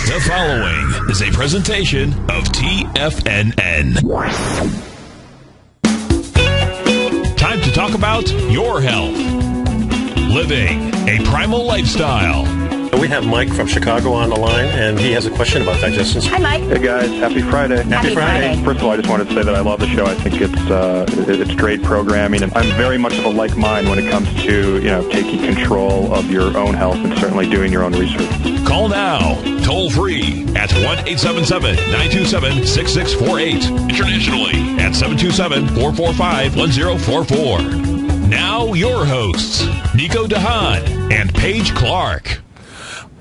The following is a presentation of TFNN. Time to talk about your health. Living a primal lifestyle. We have Mike from Chicago on the line, and he has a question about digestion. Hi, Mike. Hey, guys. Happy Friday. Happy Friday. First of all, I just wanted to say that I love the show. I think it's great programming, and I'm very much of a like mind when it comes to, taking control of your own health and certainly doing your own research. Call now, toll free at 1-877-927-6648. Internationally at 727-445-1044. Now your hosts, Nico Haan and Paige Clarke.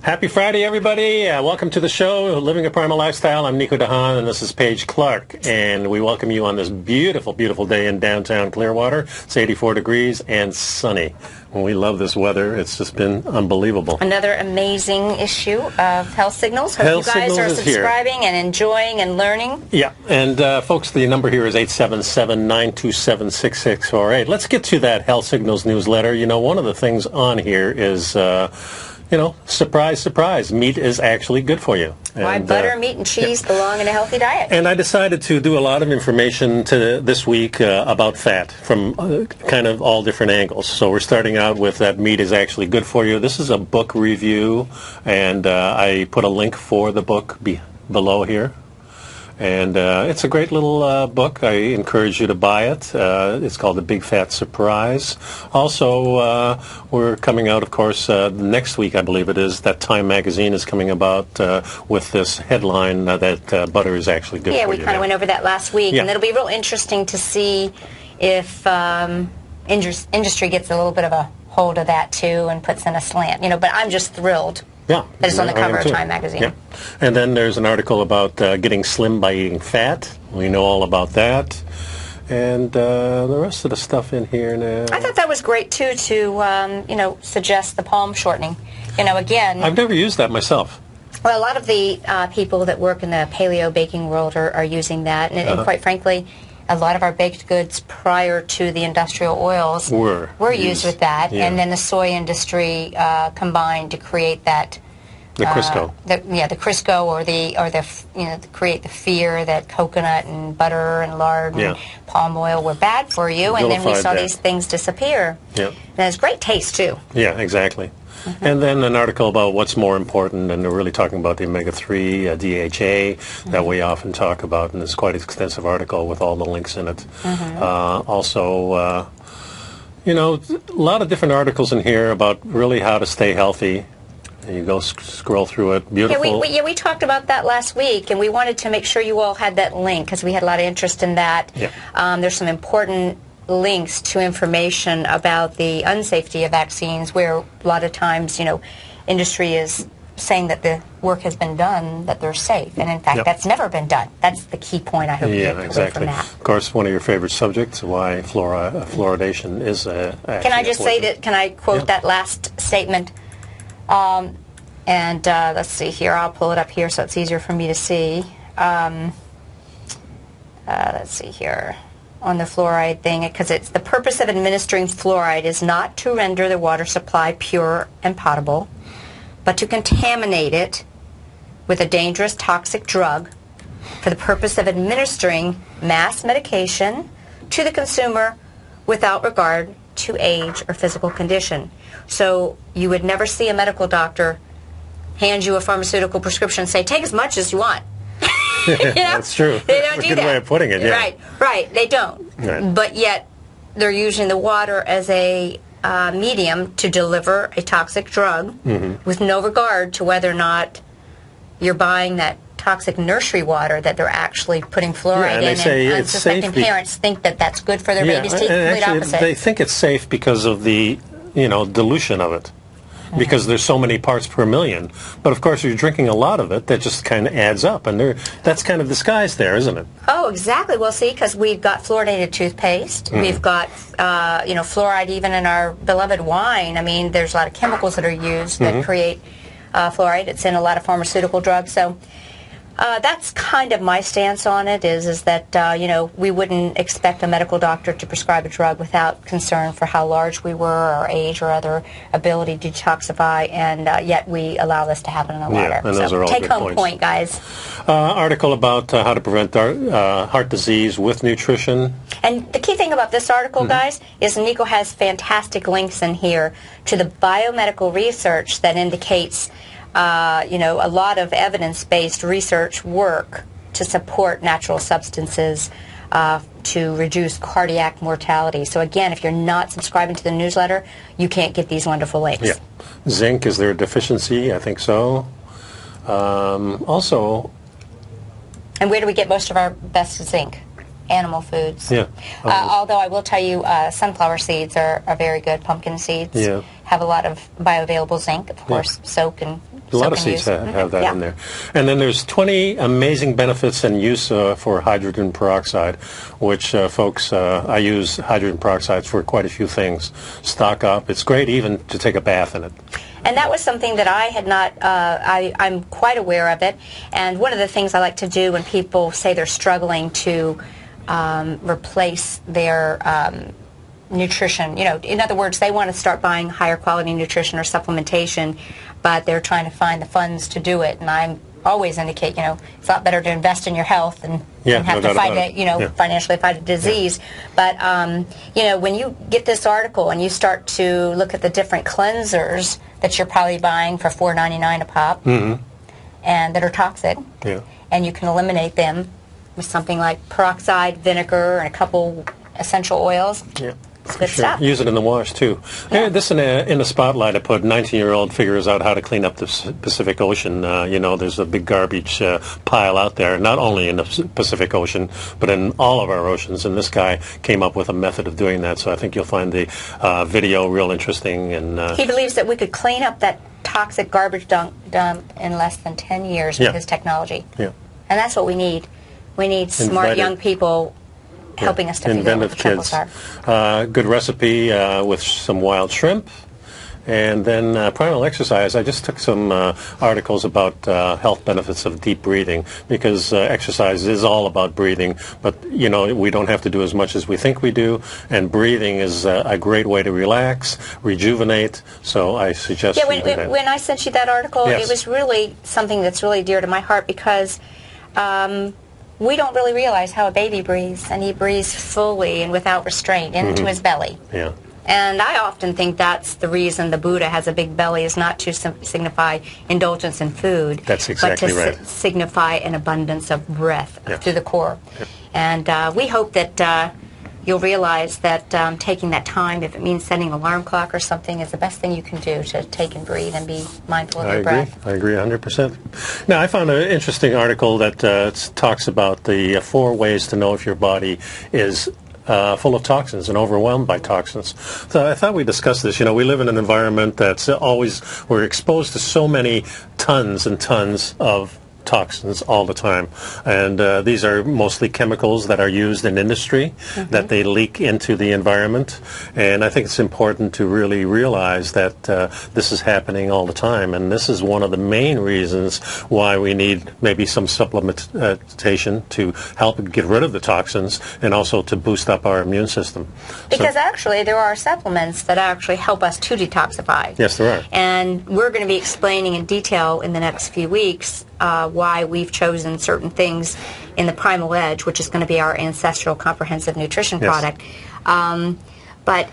Happy Friday, everybody. Welcome to the show, Living a Primal Lifestyle. I'm Nico Haan, and this is Paige Clarke. And we welcome you on this beautiful, beautiful day in downtown Clearwater. It's 84 degrees and sunny. We love this weather. It's just been unbelievable. Another amazing issue of Health Signals. Hope you guys are subscribing and enjoying and learning. Yeah. And, folks, the number here is 877-927-6648. Let's get to that Health Signals newsletter. One of the things on here is... surprise, surprise, meat is actually good for you. Why butter, meat, and cheese belong in a healthy diet. And I decided to do a lot of information this week about fat from kind of all different angles. So we're starting out with that meat is actually good for you. This is a book review, and I put a link for the book below here. And it's a great little book. I encourage you to buy it. It's called The Big Fat Surprise. Also, we're coming out, of course, next week, I believe it is, that Time magazine is coming about with this headline that butter is actually good for you. Yeah, we kind of went over that last week. Yeah. And it'll be real interesting to see if industry gets a little bit of a hold of that, too, and puts in a slant. But I'm just thrilled. Yeah. That is on the cover of Time magazine. Yeah. And then there's an article about getting slim by eating fat. We know all about that. And the rest of the stuff in here now. I thought that was great, too, to, suggest the palm shortening. Again... I've never used that myself. Well, a lot of the people that work in the paleo baking world are using that. And quite frankly... A lot of our baked goods prior to the industrial oils were used with that, and then the soy industry combined to create that. The Crisco. The Crisco, or create the fear that coconut and butter and lard and palm oil were bad for you, and then we saw these things disappear. Yeah. And it's great taste too. Yeah, exactly. Mm-hmm. And then an article about what's more important, and they're really talking about the omega-3, DHA, that we often talk about, and it's quite an extensive article with all the links in it. Mm-hmm. Also, a lot of different articles in here about really how to stay healthy. You go scroll through it. Beautiful. Yeah, we talked about that last week, and we wanted to make sure you all had that link because we had a lot of interest in that. Yeah. There's some important links to information about the unsafety of vaccines, where a lot of times, industry is saying that the work has been done, that they're safe, and in fact, that's never been done. That's the key point I hope you get away from that. Of course, one of your favorite subjects, why fluoridation is Can I just say that? Can I quote that last statement? Let's see here. I'll pull it up here so it's easier for me to see. Let's see here. On the fluoride thing, because it's the purpose of administering fluoride is not to render the water supply pure and potable, but to contaminate it with a dangerous toxic drug for the purpose of administering mass medication to the consumer without regard to age or physical condition. So you would never see a medical doctor hand you a pharmaceutical prescription and say, take as much as you want. That's true. They don't do that. Good way of putting it, yeah. Right. They don't. Right. But yet, they're using the water as a medium to deliver a toxic drug with no regard to whether or not you're buying that toxic nursery water that they're actually putting fluoride in. And unsuspecting parents think that that's good for their baby's teeth. Complete opposite. They think it's safe because of the, dilution of it. Because there's so many parts per million. But, of course, you're drinking a lot of it, that just kind of adds up. And that's kind of disguised there, isn't it? Oh, exactly. Well, see, because we've got fluoridated toothpaste. We've got, fluoride even in our beloved wine. I mean, there's a lot of chemicals that are used that create fluoride. It's in a lot of pharmaceutical drugs. So That's kind of my stance on it, is that, we wouldn't expect a medical doctor to prescribe a drug without concern for how large we were, our age, or other ability to detoxify, and yet we allow this to happen in the water. Yeah, and those are all good take-home points. point, guys. Article about how to prevent heart disease with nutrition. And the key thing about this article, guys, is Nico has fantastic links in here to the biomedical research that indicates a lot of evidence-based research work to support natural substances to reduce cardiac mortality. So again, if you're not subscribing to the newsletter, you can't get these wonderful links. Yeah. Zinc, is there a deficiency? I think so. Also... And where do we get most of our best zinc? Animal foods. Yeah. Although I will tell you, sunflower seeds are very good. Pumpkin seeds have a lot of bioavailable zinc. Of course, soak and a lot of seeds have that in there. And then there's 20 amazing benefits and use for hydrogen peroxide, which folks, I use hydrogen peroxide for quite a few things. Stock up. It's great even to take a bath in it. And that was something that I had not, I'm quite aware of it. And one of the things I like to do when people say they're struggling to replace their nutrition, in other words, they want to start buying higher quality nutrition or supplementation, but they're trying to find the funds to do it. And I always indicate, it's a lot better to invest in your health and have to fight it, financially fight a disease. But, when you get this article and you start to look at the different cleansers that you're probably buying for $4.99 a pop and that are toxic, and you can eliminate them with something like peroxide, vinegar, and a couple essential oils. Yeah. It's good Sure. stuff. Use it in the wash, too. Yeah. This in the spotlight, I put 19-year-old figures out how to clean up the Pacific Ocean. There's a big garbage pile out there, not only in the Pacific Ocean, but in all of our oceans. And this guy came up with a method of doing that. So I think you'll find the video real interesting. And he believes that we could clean up that toxic garbage dump in less than 10 years with his technology. Yeah. And that's what we need. We need smart young people helping us to figure out what the troubles are. Good recipe with some wild shrimp. And then Primal Exercise, I just took some articles about health benefits of deep breathing, because exercise is all about breathing, but, we don't have to do as much as we think we do, and breathing is a great way to relax, rejuvenate, so I suggest you do that. When I sent you that article, it was really something that's really dear to my heart, because we don't really realize how a baby breathes, and he breathes fully and without restraint into his belly. Yeah. And I often think that's the reason the Buddha has a big belly, is not to signify indulgence in food, that's exactly but to signify an abundance of breath through the core. Yeah. And we hope that you'll realize that taking that time, if it means setting an alarm clock or something, is the best thing you can do to take and breathe and be mindful of your breath. I agree 100%. Now, I found an interesting article that talks about the 4 ways to know if your body is full of toxins and overwhelmed by toxins. So I thought we'd discuss this. We live in an environment that's we're exposed to so many tons and tons of toxins all the time, and these are mostly chemicals that are used in industry that they leak into the environment, and I think it's important to really realize that this is happening all the time, and this is one of the main reasons why we need maybe some supplementation to help get rid of the toxins and also to boost up our immune system. Because actually there are supplements that actually help us to detoxify. Yes, there are. And we're going to be explaining in detail in the next few weeks why we've chosen certain things in the Primal Edge, which is going to be our ancestral comprehensive nutrition product. But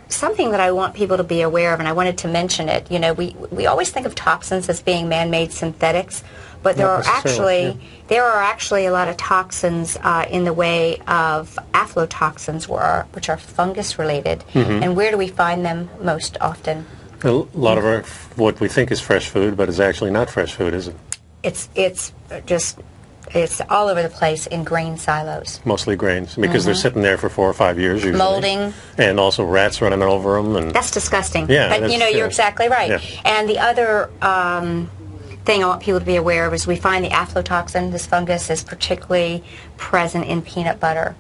something that I want people to be aware of, and I wanted to mention it, we always think of toxins as being man-made synthetics, but there are actually a lot of toxins in the way of aflatoxins, which are fungus related. And where do we find them most often? A lot of what we think is fresh food, but it's actually not fresh food, is it? It's all over the place in grain silos. Mostly grains, because they're sitting there for 4 or 5 years usually. Molding. And also rats running over them. And that's disgusting. Yeah, but you're exactly right. Yeah. And the other thing I want people to be aware of is we find the aflatoxin, this fungus, is particularly present in peanut butter.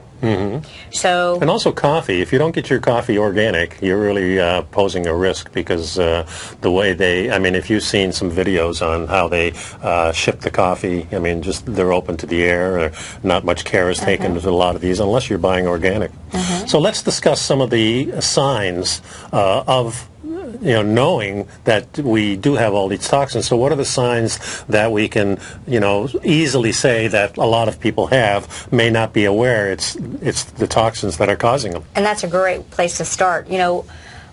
So, and also coffee. If you don't get your coffee organic, you're really posing a risk because the way if you've seen some videos on how they ship the coffee, just they're open to the air, or not much care is taken with a lot of these unless you're buying organic. So let's discuss some of the signs of knowing that we do have all these toxins. So what are the signs that we can, easily say that a lot of people may not be aware it's the toxins that are causing them? And that's a great place to start.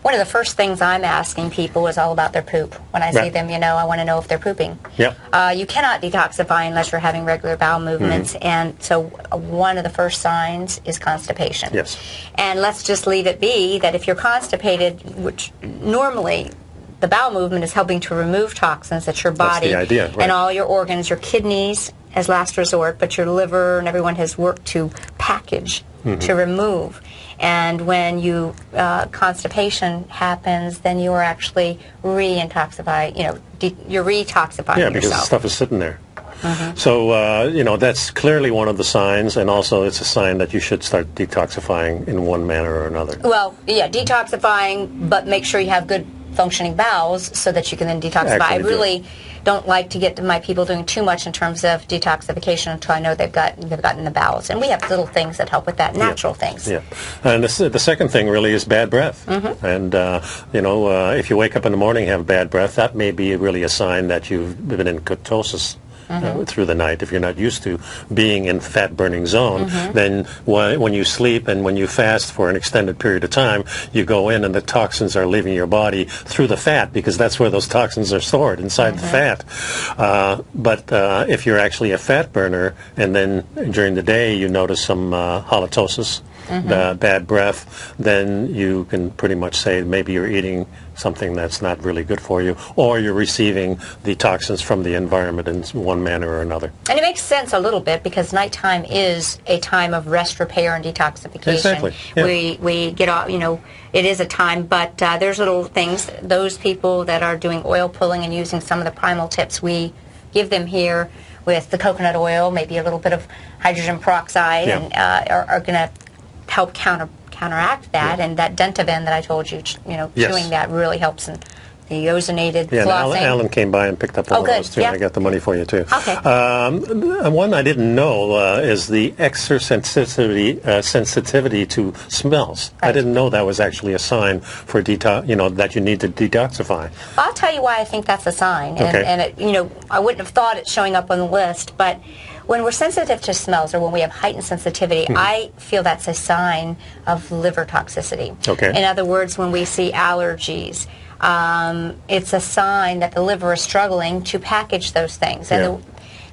One of the first things I'm asking people is all about their poop. When I see them, I want to know if they're pooping. Yep. You cannot detoxify unless you're having regular bowel movements, and so one of the first signs is constipation. Yes. And let's just leave it be that if you're constipated, which normally the bowel movement is helping to remove toxins that your body That's the idea, right. and all your organs, your kidneys as last resort, but your liver and everyone has worked to package, to remove. And when constipation happens, then you are actually re-detoxifying, you're re-toxifying yourself. Because the stuff is sitting there. So, that's clearly one of the signs, and also it's a sign that you should start detoxifying in one manner or another. Well, yeah, detoxifying, but make sure you have good functioning bowels so that you can then detoxify. I really don't like to get to my people doing too much in terms of detoxification until I know they've gotten the bowels. And we have little things that help with that, natural things. Yeah. And the second thing really is bad breath. And, if you wake up in the morning and have bad breath, that may be really a sign that you've been in ketosis. Through the night. If you're not used to being in fat-burning zone, then when you sleep and when you fast for an extended period of time, you go in and the toxins are leaving your body through the fat, because that's where those toxins are stored, inside the fat. But if you're actually a fat burner, and then during the day you notice some halitosis, bad breath, then you can pretty much say maybe you're eating something that's not really good for you, or you're receiving the toxins from the environment in one manner or another. And it makes sense a little bit, because nighttime is a time of rest, repair, and detoxification. Exactly. Yeah. We get off, it is a time, but there's little things. Those people that are doing oil pulling and using some of the primal tips, we give them here with the coconut oil, maybe a little bit of hydrogen peroxide, and are going to help counteract that, and that Dentavan that I told you, chewing that really helps, and the ozonated flossing. Alan came by and picked up one of those too. I got the money for you too. Okay. One I didn't know is the exercise sensitivity to smells. Right. I didn't know that was actually a sign for that you need to detoxify. I'll tell you why I think that's a sign, and it, I wouldn't have thought it showing up on the list, but when we're sensitive to smells, or when we have heightened sensitivity, I feel that's a sign of liver toxicity. Okay. In other words, when we see allergies, it's a sign that the liver is struggling to package those things. And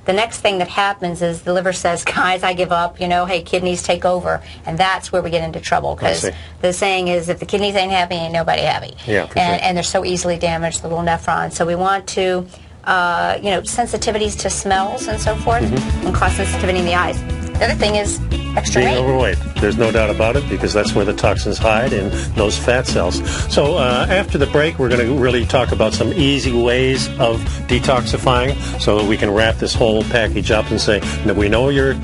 the next thing that happens is the liver says, guys, I give up, hey, kidneys take over. And that's where we get into trouble, because the saying is, if the kidneys ain't happy, ain't nobody happy. Yeah, and they're so easily damaged, the little nephrons. So we want to sensitivities to smells and so forth, and cause sensitivity in the eyes. The other thing is extra being weight. overweight. There's no doubt about it, because that's where the toxins hide, in those fat cells. So after the break, we're going to really talk about some easy ways of detoxifying, so that we can wrap this whole package up and say, we know you're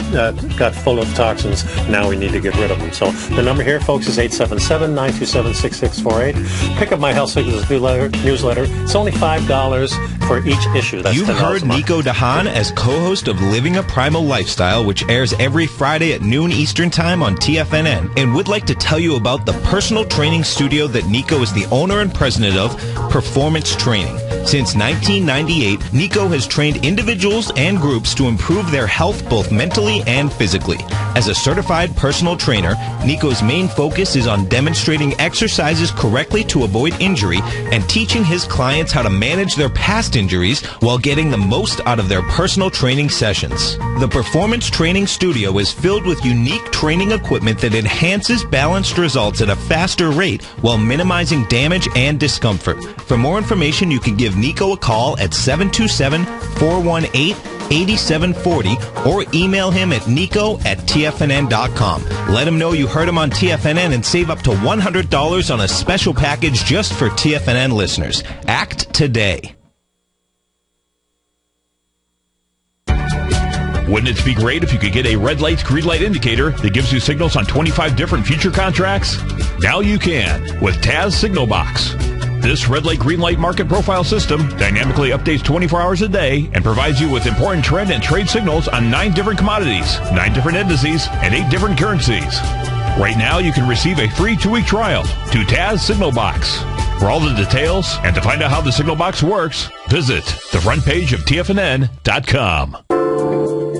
got full of toxins, now we need to get rid of them. So the number here, folks, is 877-927-6648. Pick up my Health Signals newsletter. It's only $5 for each issue. That's You've heard Nico Haan as co-host of Living a Primal Lifestyle, which airs every Friday at noon Eastern Time on TFNN, and would like to tell you about the personal training studio that Nico is the owner and president of, Performance Training. Since 1998, Nico has trained individuals and groups to improve their health both mentally and physically. As a certified personal trainer, Nico's main focus is on demonstrating exercises correctly to avoid injury and teaching his clients how to manage their past injuries while getting the most out of their personal training sessions. The Performance Training Studio is filled with unique training equipment that enhances balanced results at a faster rate while minimizing damage and discomfort. For more information, you can give Nico a call at 727-418-8740 or email him at nico@tfnn.com. Let him know you heard him on TFNN and save up to $100 on a special package just for TFNN listeners. Act today. Wouldn't it be great if you could get a red light, green light indicator that gives you signals on 25 different future contracts? Now you can with Taz Signal Box. This red light, green light market profile system dynamically updates 24 hours a day and provides you with important trend and trade signals on 9 different commodities, 9 different indices, and 8 different currencies. Right now, you can receive a free 2-week trial to Taz Signal Box. For all the details and to find out how the Signal Box works, visit the front page of TFNN.com.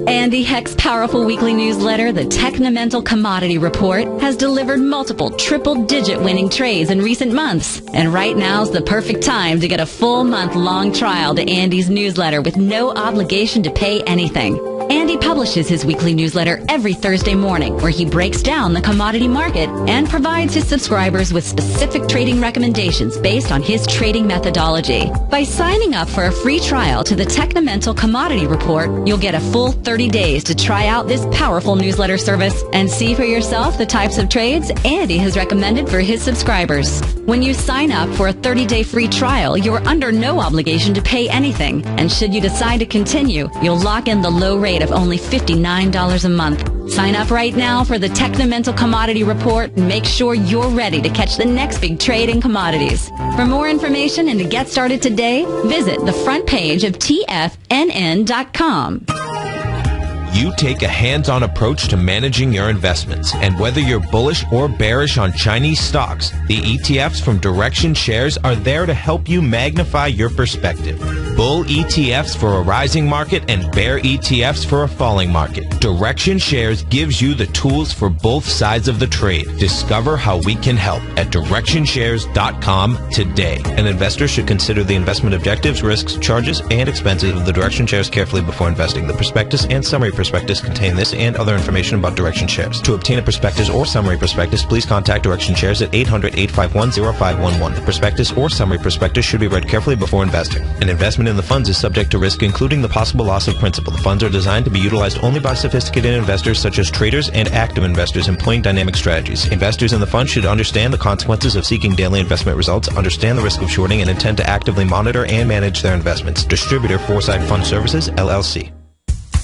Andy Heck's powerful weekly newsletter, the Technomental Commodity Report, has delivered multiple triple-digit winning trades in recent months. And right now's the perfect time to get a full month-long trial to Andy's newsletter with no obligation to pay anything. Andy publishes his weekly newsletter every Thursday morning, where he breaks down the commodity market and provides his subscribers with specific trading recommendations based on his trading methodology. By signing up for a free trial to the Technomental Commodity Report, you'll get a full 30 days to try out this powerful newsletter service and see for yourself the types of trades Andy has recommended for his subscribers. When you sign up for a 30-day free trial, you're under no obligation to pay anything. And should you decide to continue, you'll lock in the low rate of only $59 a month. Sign up right now for the Technomental Commodity Report and make sure you're ready to catch the next big trade in commodities. For more information and to get started today, visit the front page of TFNN.com. You take a hands-on approach to managing your investments, and whether you're bullish or bearish on Chinese stocks, the ETFs from Direction Shares are there to help you magnify your perspective. Bull ETFs for a rising market and bear ETFs for a falling market. Direction Shares gives you the tools for both sides of the trade. Discover how we can help at DirectionShares.com today. An investor should consider the investment objectives, risks, charges, and expenses of the Direction Shares carefully before investing. The prospectus and summary prospectus contain this and other information about Direction Shares. To obtain a prospectus or summary prospectus, please contact Direction Shares at 800-851-0511. The prospectus or summary prospectus should be read carefully before investing. An investment in the funds is subject to risk, including the possible loss of principal. The funds are designed to be utilized only by sophisticated investors such as traders and active investors employing dynamic strategies. Investors in the fund should understand the consequences of seeking daily investment results, understand the risk of shorting, and intend to actively monitor and manage their investments. Distributor Foresight Fund Services, LLC.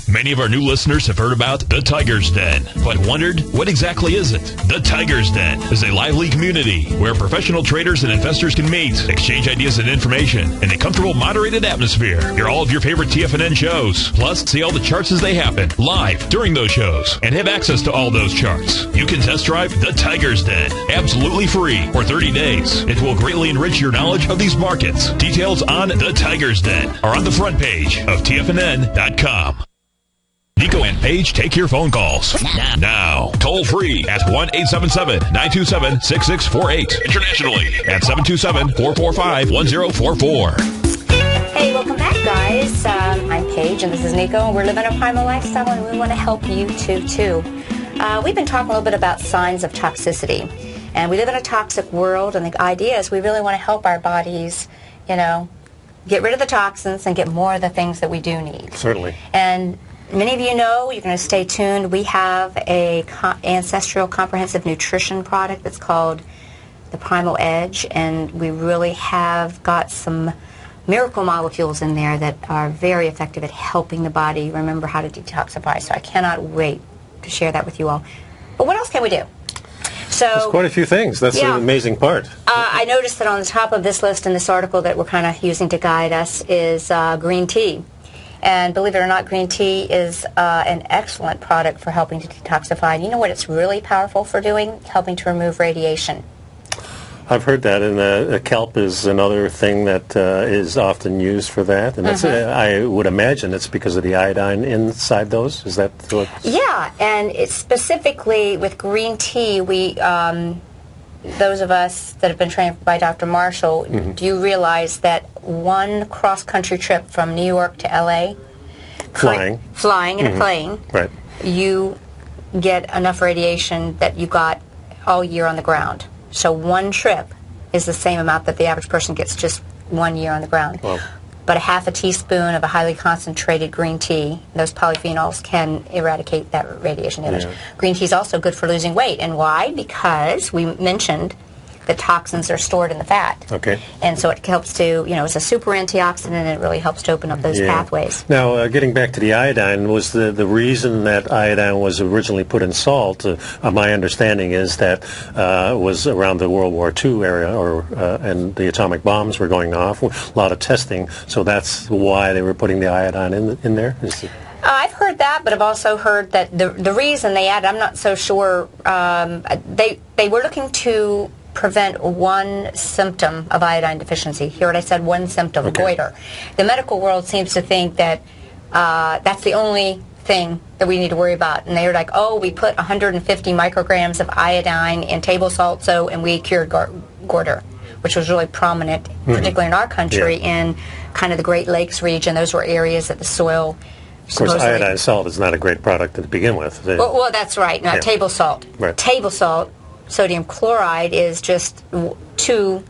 Many of our new listeners have heard about the Tiger's Den, but wondered, what exactly is it? The Tiger's Den is a lively community where professional traders and investors can meet, exchange ideas and information in a comfortable, moderated atmosphere. Hear all of your favorite TFNN shows, plus see all the charts as they happen live during those shows, and have access to all those charts. You can test drive the Tiger's Den absolutely free for 30 days. It will greatly enrich your knowledge of these markets. Details on the Tiger's Den are on the front page of TFNN.com. Nico and Paige take your phone calls now. Toll free at 1-877-927-6648. Internationally at 727-445-1044. Hey, welcome back, guys. I'm Paige, and this is Nico, and we're living a primal lifestyle, and we want to help you too. We've been talking a little bit about signs of toxicity, and we live in a toxic world, and the idea is we really want to help our bodies, get rid of the toxins and get more of the things that we do need. Certainly. And many of you know, you're going to stay tuned, we have a ancestral comprehensive nutrition product that's called the Primal Edge, and we really have got some miracle molecules in there that are very effective at helping the body remember how to detoxify. So I cannot wait to share that with you all. But what else can we do? So there's quite a few things. That's the amazing part. I noticed that on the top of this list in this article that we're kind of using to guide us is green tea. And believe it or not, green tea is an excellent product for helping to detoxify. And you know what it's really powerful for doing? Helping to remove radiation. I've heard that, and kelp is another thing that is often used for that. And that's, I would imagine it's because of the iodine inside those. Is that what? Yeah, and it's specifically with green tea, we... those of us that have been trained by Dr. Marshall, do you realize that one cross-country trip from New York to L.A., flying in a plane, you get enough radiation that you got all year on the ground. So one trip is the same amount that the average person gets just 1 year on the ground. Wow. But a half a teaspoon of a highly concentrated green tea, those polyphenols can eradicate that radiation damage. Green tea is also good for losing weight. And why? Because we mentioned the toxins are stored in the fat. Okay. And so it helps to, it's a super antioxidant, and it really helps to open up those pathways. Now, getting back to the iodine, was the reason that iodine was originally put in salt, my understanding is that was around the World War II area, and the atomic bombs were going off, a lot of testing, so that's why they were putting the iodine in there? I've heard that, but I've also heard that the reason they added, I'm not so sure, they were looking to prevent one symptom of iodine deficiency. Hear what I said, one symptom, goiter. The medical world seems to think that that's the only thing that we need to worry about. And they were like, oh, we put 150 micrograms of iodine in table salt, and we cured goiter, which was really prominent, particularly in our country, in kind of the Great Lakes region. Those were areas that the soil... Of course, iodine salt is not a great product to begin with. Well, that's right. No, table salt. Right. Table salt, sodium chloride is just two,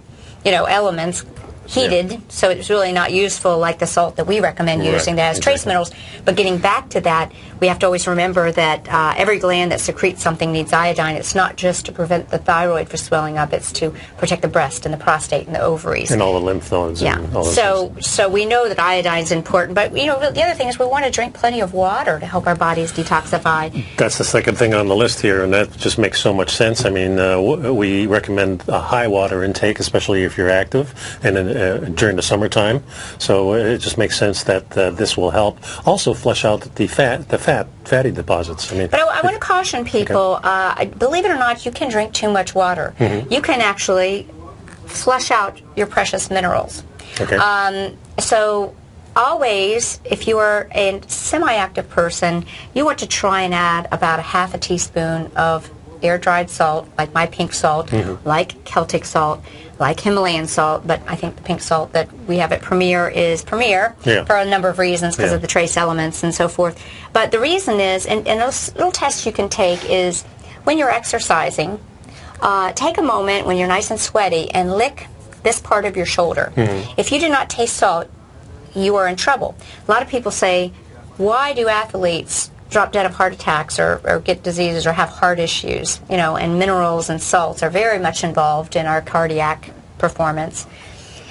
elements heated, so it's really not useful like the salt that we recommend using that has trace minerals. But getting back to that, we have to always remember that every gland that secretes something needs iodine. It's not just to prevent the thyroid from swelling up, it's to protect the breast and the prostate and the ovaries. And all the lymph nodes. Yeah. And all those things. So we know that iodine is important, but the other thing is we want to drink plenty of water to help our bodies detoxify. That's the second thing on the list here, and that just makes so much sense. I mean, we recommend a high water intake, especially if you're active, and during the summertime. So it just makes sense that this will help also flush out the fatty deposits. I mean, but I want to caution people. Believe it or not, you can drink too much water. You can actually flush out your precious minerals. Okay. So always, if you are a semi-active person, you want to try and add about a half a teaspoon of air-dried salt, like my pink salt, like Celtic salt, like Himalayan salt, but I think the pink salt that we have at Premier is Premier for a number of reasons, because of the trace elements and so forth. But the reason is, and those little tests you can take is, when you're exercising, take a moment when you're nice and sweaty and lick this part of your shoulder. If you do not taste salt, you are in trouble. A lot of people say, why do athletes drop dead of heart attacks or get diseases or have heart issues? And minerals and salts are very much involved in our cardiac performance.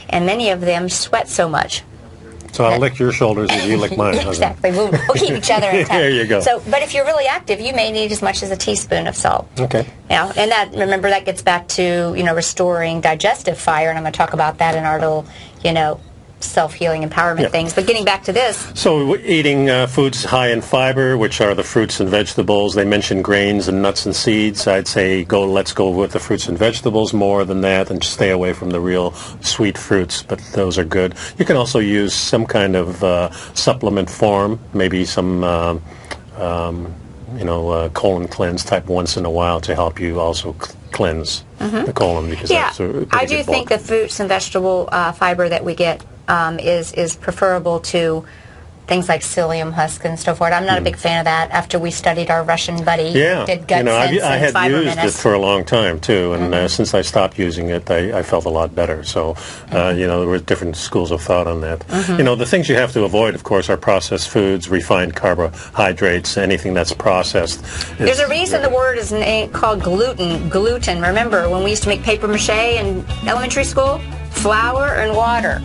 And many of them sweat so much. So I'll lick your shoulders as you lick mine. Exactly. We'll keep each other in touch. There you go. So, but if you're really active, you may need as much as a teaspoon of salt. Okay. And remember, that gets back to, restoring digestive fire, and I'm going to talk about that in our little, self-healing empowerment things. But getting back to this. So eating foods high in fiber, which are the fruits and vegetables. They mentioned grains and nuts and seeds. I'd say let's go with the fruits and vegetables more than that, and stay away from the real sweet fruits, but those are good. You can also use some kind of supplement form, maybe some colon cleanse type once in a while to help you also cleanse the colon, because that's I do think the fruits and vegetable fiber that we get is preferable to things like psyllium husk and so forth. I'm not a big fan of that. After we studied our Russian buddy, did gut sense I and had used menace. it for a long time too, and since I stopped using it, I felt a lot better. So, there were different schools of thought on that. The things you have to avoid, of course, are processed foods, refined carbohydrates, anything that's processed. There's a reason the word is called gluten. Gluten. Remember, when we used to make paper mache in elementary school? Flour and water.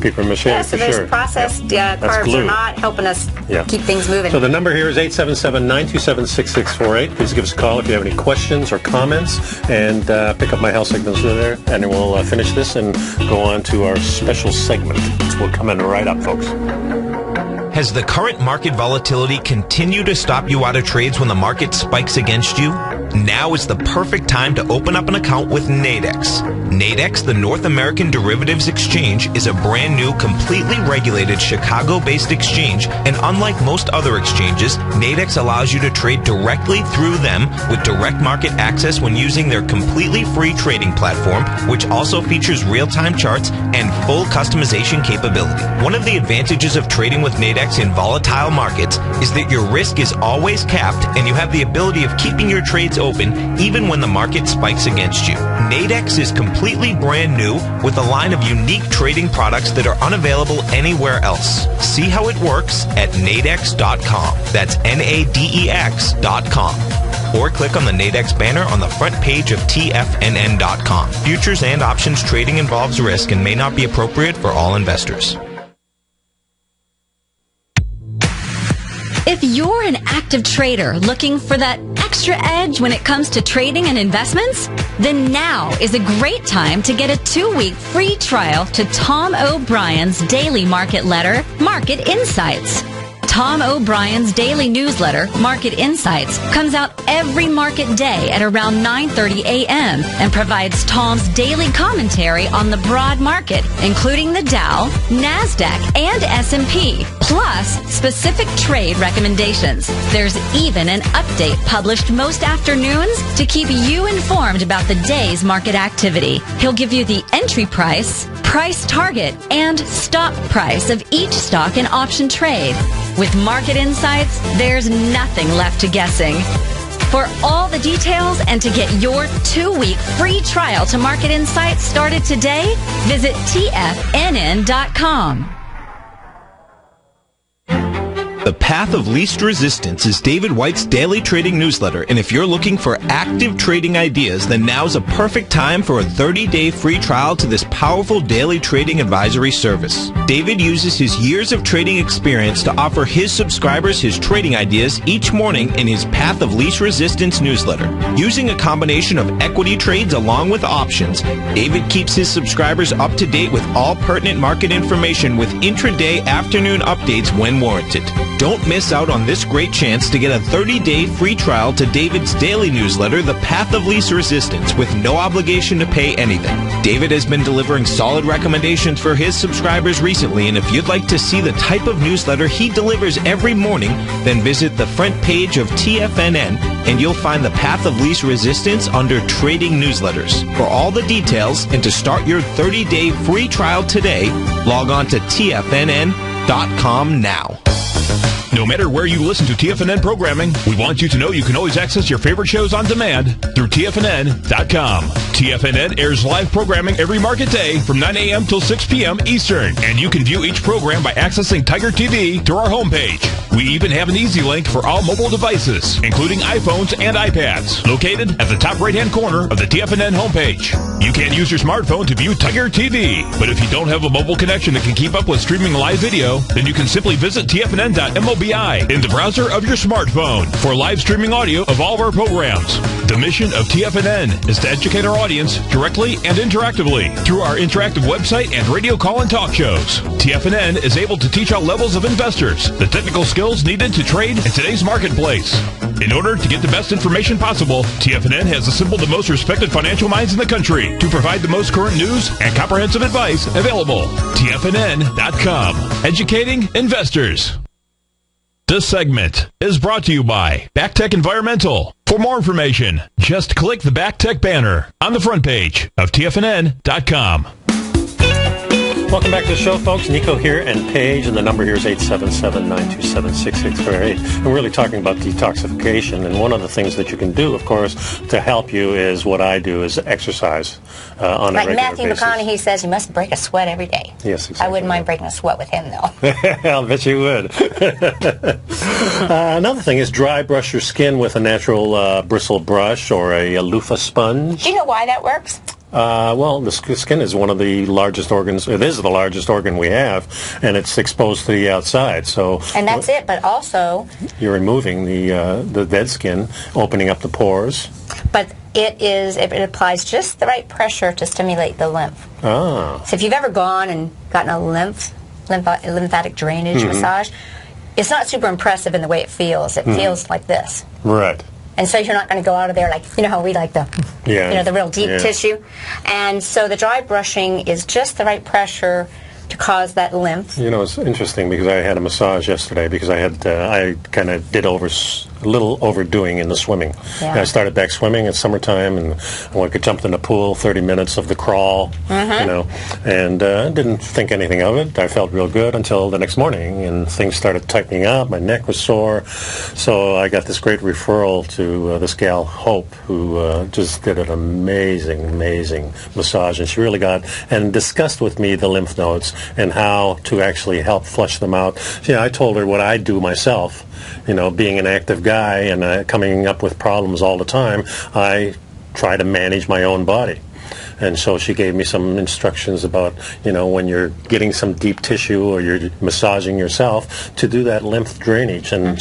Paper mache, so those processed carbs are not helping us keep things moving. So the number here is 877-927-6648. Please give us a call if you have any questions or comments, and pick up my health signals there, and then we'll finish this and go on to our special segment. We'll come in right up, folks. Has the current market volatility continued to stop you out of trades when the market spikes against you? Now is the perfect time to open up an account with Nadex. Nadex, the North American Derivatives Exchange, is a brand new, completely regulated Chicago-based exchange, and unlike most other exchanges, Nadex allows you to trade directly through them with direct market access when using their completely free trading platform, which also features real-time charts and full customization capability. One of the advantages of trading with Nadex in volatile markets is that your risk is always capped, and you have the ability of keeping your trades open even when the market spikes against you. Nadex is completely brand new with a line of unique trading products that are unavailable anywhere else. See how it works at nadex.com. That's Nadex.com. or click on the Nadex banner on the front page of TFNN.com. Futures and options trading involves risk and may not be appropriate for all investors. If you're an active trader looking for that extra edge when it comes to trading and investments, then now is a great time to get a 2-week free trial to Tom O'Brien's daily market letter, Market Insights. Tom O'Brien's daily newsletter, Market Insights, comes out every market day at around 9:30 a.m. and provides Tom's daily commentary on the broad market, including the Dow, NASDAQ, and S&P, plus specific trade recommendations. There's even an update published most afternoons to keep you informed about the day's market activity. He'll give you the entry price, price target, and stop price of each stock and option trade. With Market Insights, there's nothing left to guessing. For all the details and to get your 2-week free trial to Market Insights started today, visit TFNN.com. The Path of Least Resistance is David White's daily trading newsletter, and if you're looking for active trading ideas, then now's a perfect time for a 30-day free trial to this powerful daily trading advisory service. David uses his years of trading experience to offer his subscribers his trading ideas each morning in his Path of Least Resistance newsletter. Using a combination of equity trades along with options, David keeps his subscribers up to date with all pertinent market information with intraday afternoon updates when warranted. Don't miss out on this great chance to get a 30-day free trial to David's daily newsletter, The Path of Least Resistance, with no obligation to pay anything. David has been delivering solid recommendations for his subscribers recently, and if you'd like to see the type of newsletter he delivers every morning, then visit the front page of TFNN, and you'll find The Path of Least Resistance under Trading Newsletters. For all the details and to start your 30-day free trial today, log on to TFNN.com now. No matter where you listen to TFNN programming, we want you to know you can always access your favorite shows on demand through TFNN.com. TFNN airs live programming every market day from 9 a.m. till 6 p.m. Eastern, and you can view each program by accessing Tiger TV through our homepage. We even have an easy link for all mobile devices, including iPhones and iPads, located at the top right-hand corner of the TFNN homepage. You can't use your smartphone to view Tiger TV, but if you don't have a mobile connection that can keep up with streaming live video, then you can simply visit TFNN.mobi in the browser of your smartphone for live streaming audio of all of our programs. The mission of TFNN is to educate our audience directly and interactively through our interactive website and radio call and talk shows. TFNN is able to teach all levels of investors the technical skills needed to trade in today's marketplace. In order to get the best information possible, TFNN has assembled the most respected financial minds in the country to provide the most current news and comprehensive advice available. TFNN.com. Educating investors. This segment is brought to you by BackTech Environmental. For more information, just click the BackTech banner on the front page of TFNN.com. Welcome back to the show, folks. Nico here and Paige, and the number here is 877-927-6638. And we're really talking about detoxification, and one of the things that you can do, of course, to help you is what I do, is exercise on a regular basis. Like Matthew McConaughey says, you must break a sweat every day. Yes, exactly. I wouldn't mind breaking a sweat with him, though. I'll bet you would. Another thing is dry brush your skin with a natural bristle brush or a loofah sponge. Do you know why that works? Well, the skin is one of the largest organs. It is the largest organ we have, and it's exposed to the outside. So, and that's it. But also, you're removing the dead skin, opening up the pores. But it applies just the right pressure to stimulate the lymph. Ah. So if you've ever gone and gotten a lymphatic drainage massage, it's not super impressive in the way it feels. It feels like this. Right. And so you're not going to go out of there like, you know how we like the, the real deep tissue. And so the dry brushing is just the right pressure to cause that lymph. You know, it's interesting because I had a massage yesterday because I kind of did a little overdoing in the swimming. Yeah. I started back swimming in summertime, and I jumped in the pool, 30 minutes of the crawl, and didn't think anything of it. I felt real good until the next morning, and things started tightening up. My neck was sore, so I got this great referral to this gal, Hope, who just did an amazing massage, and she really got and discussed with me the lymph nodes and how to actually help flush them out. I told her what I do myself, being an active guy. guy and coming up with problems all the time, I try to manage my own body. And so she gave me some instructions about, when you're getting some deep tissue or you're massaging yourself, to do that lymph drainage, and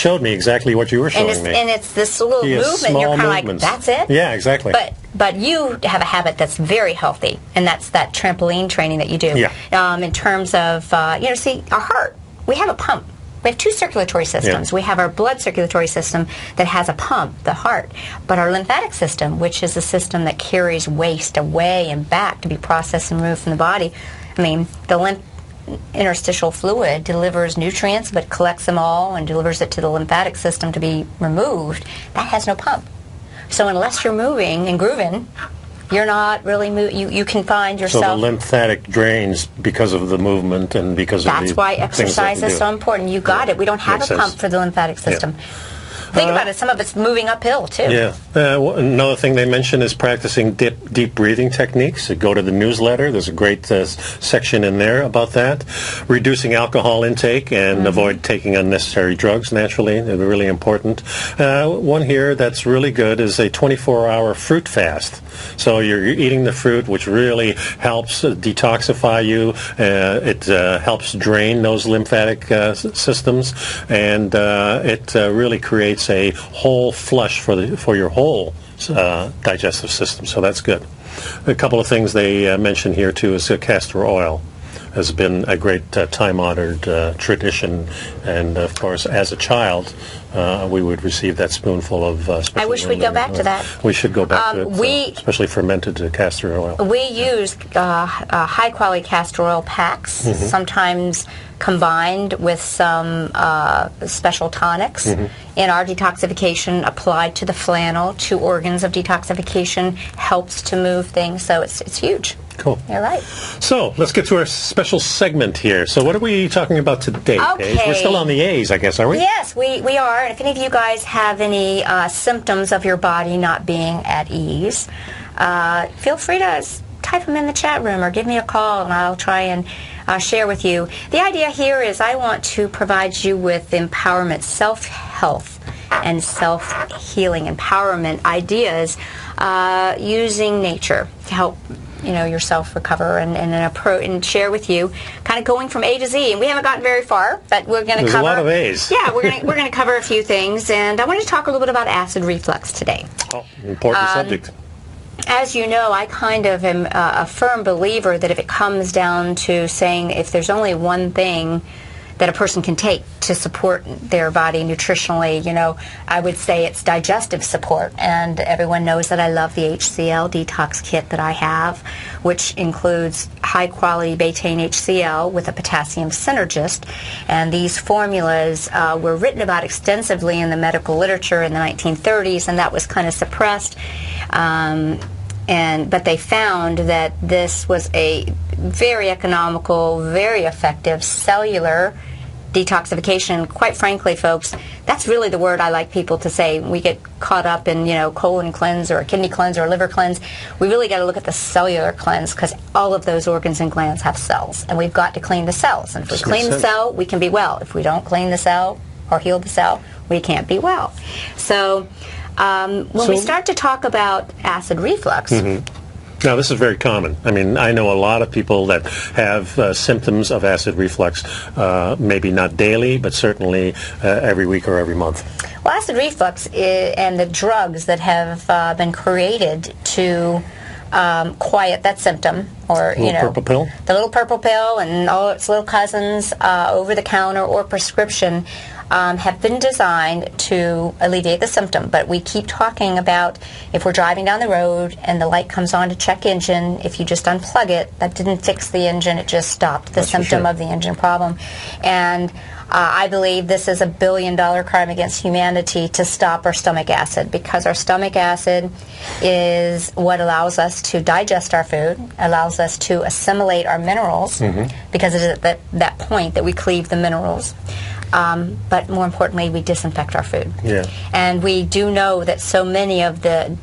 showed me exactly what you were showing me. And it's this little movement, you're kind of like, that's it? Yeah, exactly. But you have a habit that's very healthy, and that's that trampoline training that you do. Yeah. In terms of, see, our heart, we have a pump. We have two circulatory systems. Yeah. We have our blood circulatory system that has a pump, the heart, but our lymphatic system, which is a system that carries waste away and back to be processed and removed from the body. I mean, the interstitial fluid delivers nutrients but collects them all and delivers it to the lymphatic system to be removed. That has no pump. So unless you're moving and grooving, you're not really you can find yourself. So the lymphatic drains because of the movement and because of the That's why exercise is so important. You got it. We don't have a pump for the lymphatic system. Yeah. Think about it. Some of it's moving uphill, too. Yeah. Another thing they mention is practicing deep breathing techniques. Go to the newsletter. There's a great section in there about that. Reducing alcohol intake and avoid taking unnecessary drugs, naturally. They're really important. One here that's really good is a 24-hour fruit fast. So you're eating the fruit, which really helps detoxify you. It helps drain those lymphatic systems, and it really creates a whole flush for your whole digestive system. So that's good. A couple of things they mention here too is castor oil has been a great time-honored tradition, and of course, as a child, we would receive that spoonful of. I wish we'd go back to that. We should go back to it, especially fermented castor oil. We use high-quality castor oil packs, sometimes combined with some special tonics in our detoxification, applied to the flannel, 2 organs of detoxification, helps to move things, so it's huge. Cool. You're right. So let's get to our special segment here. So what are we talking about today, Paige? We're still on the A's, I guess, are we? Yes, we are. If any of you guys have any symptoms of your body not being at ease, feel free to type them in the chat room or give me a call, and I'll try and share with you. The idea here is I want to provide you with empowerment, self-health, and self-healing empowerment ideas using nature to help yourself recover and share with you, kind of going from A to Z. And we haven't gotten very far, but we're going to cover. There's a lot of A's. Yeah, we're going to cover a few things, and I wanted to talk a little bit about acid reflux today. Oh, important subject. As you know, I kind of am a firm believer that if it comes down to saying if there's only one thing that a person can take to support their body nutritionally, I would say it's digestive support. And everyone knows that I love the HCl detox kit that I have, which includes high-quality betaine HCl with a potassium synergist. And these formulas were written about extensively in the medical literature in the 1930s, and that was kind of suppressed. But they found that this was a very economical, very effective cellular detoxification. Quite frankly, folks, that's really the word I like people to say. We get caught up in, colon cleanse or a kidney cleanse or a liver cleanse. We really got to look at the cellular cleanse, because all of those organs and glands have cells, and we've got to clean the cells. And if we clean the cell, we can be well. If we don't clean the cell or heal the cell, we can't be well. So when we start to talk about acid reflux, now, this is very common. I mean, I know a lot of people that have symptoms of acid reflux, maybe not daily, but certainly every week or every month. Well, acid reflux and the drugs that have been created to quiet that symptom, or purple pill, the little purple pill and all its little cousins, over the counter or prescription, have been designed to alleviate the symptom. But we keep talking about if we're driving down the road and the light comes on to check engine, if you just unplug it, that didn't fix the engine, it just stopped the symptom of the engine problem. And I believe this is $1 billion crime against humanity to stop our stomach acid, because our stomach acid is what allows us to digest our food, allows us to assimilate our minerals, because it is at that point that we cleave the minerals. But more importantly, we disinfect our food. Yeah. And we do know that so many of the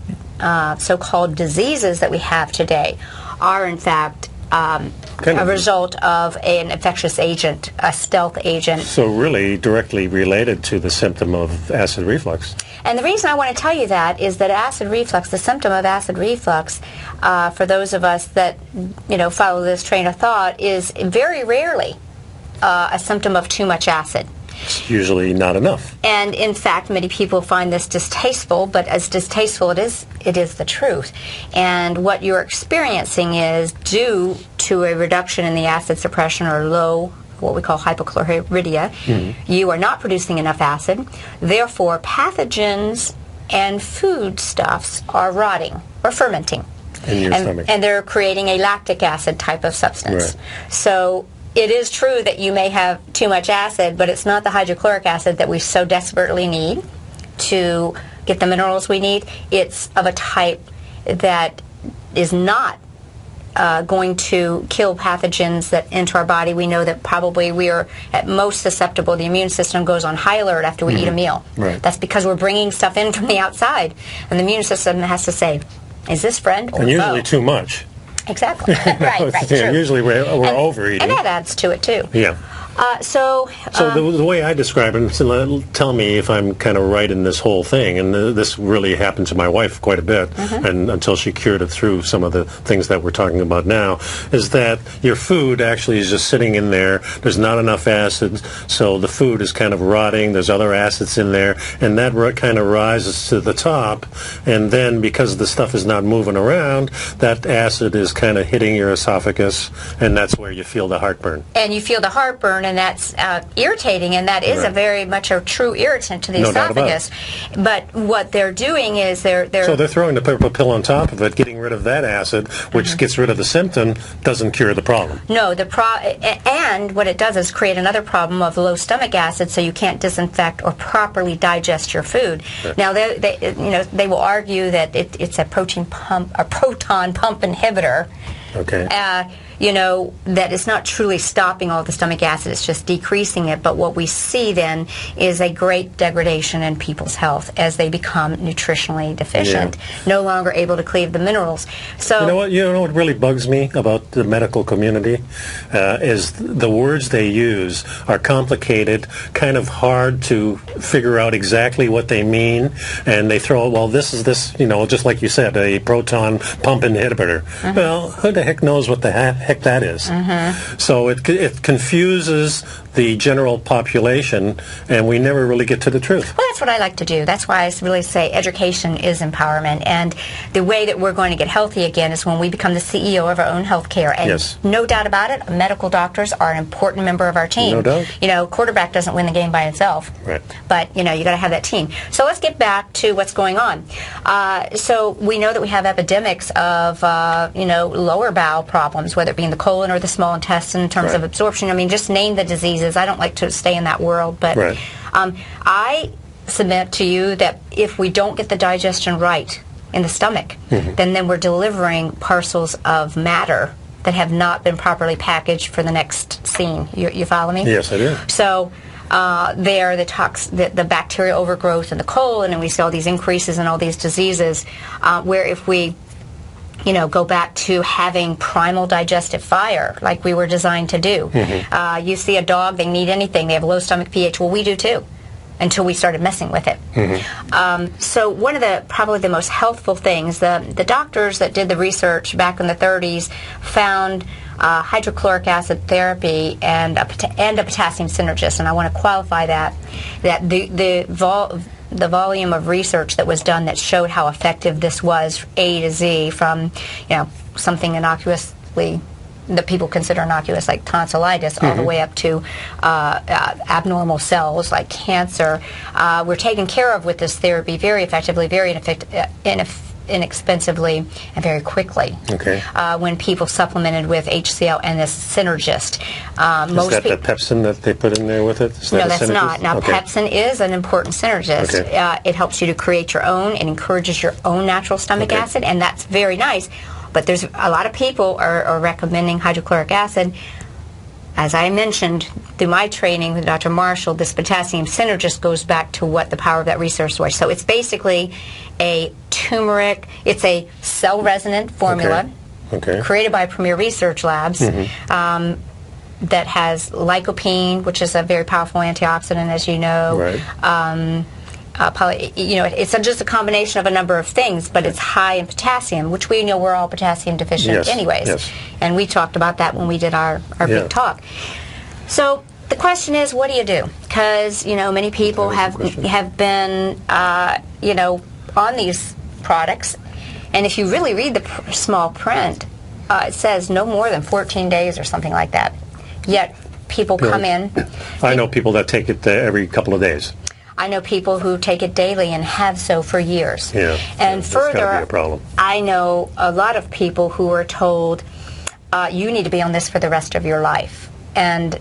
so-called diseases that we have today are, in fact, a result of an infectious agent, a stealth agent. So really directly related to the symptom of acid reflux. And the reason I want to tell you that is that acid reflux, the symptom of acid reflux, for those of us that follow this train of thought, is very rarely a symptom of too much acid. It's usually not enough. And in fact, many people find this distasteful, but as distasteful it is the truth. And what you're experiencing is due to a reduction in the acid suppression or low, what we call hypochlorhydria. You are not producing enough acid. Therefore, pathogens and foodstuffs are rotting or fermenting. In your stomach. And they're creating a lactic acid type of substance. Right. So it is true that you may have too much acid, but it's not the hydrochloric acid that we so desperately need to get the minerals we need. It's of a type that is not going to kill pathogens that enter our body. We know that probably we are at most susceptible. The immune system goes on high alert after we eat a meal. Right. That's because we're bringing stuff in from the outside, and the immune system has to say, is this friend or And usually foe? too much. Exactly. right, Yeah, true. usually we're overeating. And that adds to it, too. Yeah. So the way I describe it, so tell me if I'm kind of right in this whole thing, and this really happened to my wife quite a bit, and until she cured it through some of the things that we're talking about now, is that your food actually is just sitting in there. There's not enough acid, so the food is kind of rotting. There's other acids in there, and that kind of rises to the top, and then because the stuff is not moving around, that acid is kind of hitting your esophagus, and that's where you feel the heartburn. And you feel the heartburn, and that's irritating, and that is a very much a true irritant to the No doubt about esophagus. But what they're doing is So they're throwing the purple pill on top of it, getting rid of that acid, which gets rid of the symptom, doesn't cure the problem. No, and what it does is create another problem of low stomach acid, so you can't disinfect or properly digest your food. Right. Now, they will argue that it's a proton pump inhibitor. Okay. That it's not truly stopping all the stomach acid, it's just decreasing it. But what we see then is a great degradation in people's health as they become nutritionally deficient, no longer able to cleave the minerals. So You know what really bugs me about the medical community is the words they use are complicated, kind of hard to figure out exactly what they mean, and they throw, well, this is just like you said, a proton pump inhibitor. Well, who the heck knows what the heck that is? So it confuses the general population, and we never really get to the truth. Well, that's what I like to do. That's why I really say education is empowerment. And the way that we're going to get healthy again is when we become the CEO of our own health care. And no doubt about it, medical doctors are an important member of our team. No doubt. Quarterback doesn't win the game by itself. Right. But, you got to have that team. So let's get back to what's going on. So we know that we have epidemics of, lower bowel problems, whether it be in the colon or the small intestine in terms of absorption. I mean, just name the diseases. I don't like to stay in that world, but I submit to you that if we don't get the digestion right in the stomach, then we're delivering parcels of matter that have not been properly packaged for the next scene. You follow me? Yes, I do. So there, the bacterial overgrowth in the colon, and we see all these increases in all these diseases, where if we go back to having primal digestive fire like we were designed to do. You see a dog, they need anything, they have a low stomach pH. Well, we do too, until we started messing with it. So one of probably the most healthful things, the doctors that did the research back in the 30s found hydrochloric acid therapy and a potassium synergist, and I want to qualify that the volume of research that was done that showed how effective this was, A to Z, from something innocuously that people consider innocuous like tonsillitis all the way up to abnormal cells like cancer, we're taken care of with this therapy very effectively, very inexpensively, and very quickly. Okay. When people supplemented with HCl and this synergist. Is that the pepsin that they put in there with it? No, that's not. Now, pepsin is an important synergist. Okay. It helps you to create your own and encourages your own natural stomach acid, and that's very nice. But there's a lot of people are recommending hydrochloric acid. As I mentioned, through my training with Dr. Marshall, this potassium synergist goes back to what the power of that research was. So it's basically a turmeric, it's a cell-resonant formula. created by Premier Research Labs, that has lycopene, which is a very powerful antioxidant, as you know. Right. It's just a combination of a number of things, but it's high in potassium, which we know we're all potassium deficient anyways. Yes. And we talked about that when we did our big talk. So the question is, what do you do? Because, many people have been, on these products, and if you really read the small print, it says no more than 14 days or something like that. Yet people come in. I know people that take it every couple of days. I know people who take it daily and have so for years. Yeah. And further, that's gotta be a problem. I know a lot of people who are told, you need to be on this for the rest of your life. And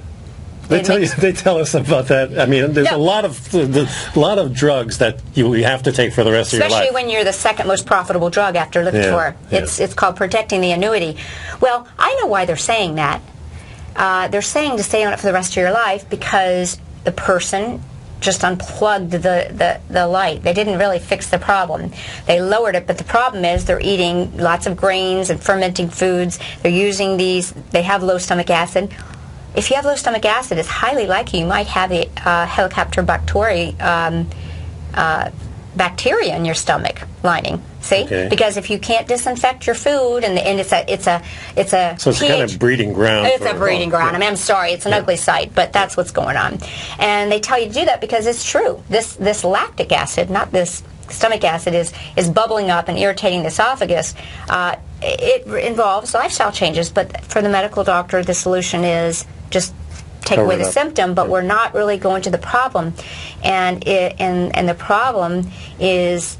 they tell us about that. I mean, there's a lot of drugs that you have to take for the rest of your life. Especially when you're the second most profitable drug after Lipitor. It's called protecting the annuity. Well, I know why they're saying that. They're saying to stay on it for the rest of your life because the person just unplugged the light. They didn't really fix the problem. They lowered it, but the problem is they're eating lots of grains and fermenting foods. They're using they have low stomach acid. If you have low stomach acid, it's highly likely you might have the Helicobacter bacteria in your stomach lining. See, because if you can't disinfect your food, and it's a so it's a kind of breeding ground. It's a breeding ground. I mean, I'm sorry, it's an ugly sight, but that's what's going on. And they tell you to do that because it's true. This lactic acid, not this stomach acid, is bubbling up and irritating the esophagus. It involves lifestyle changes, but for the medical doctor, the solution is just take away the symptom, but we're not really going to the problem. And the problem is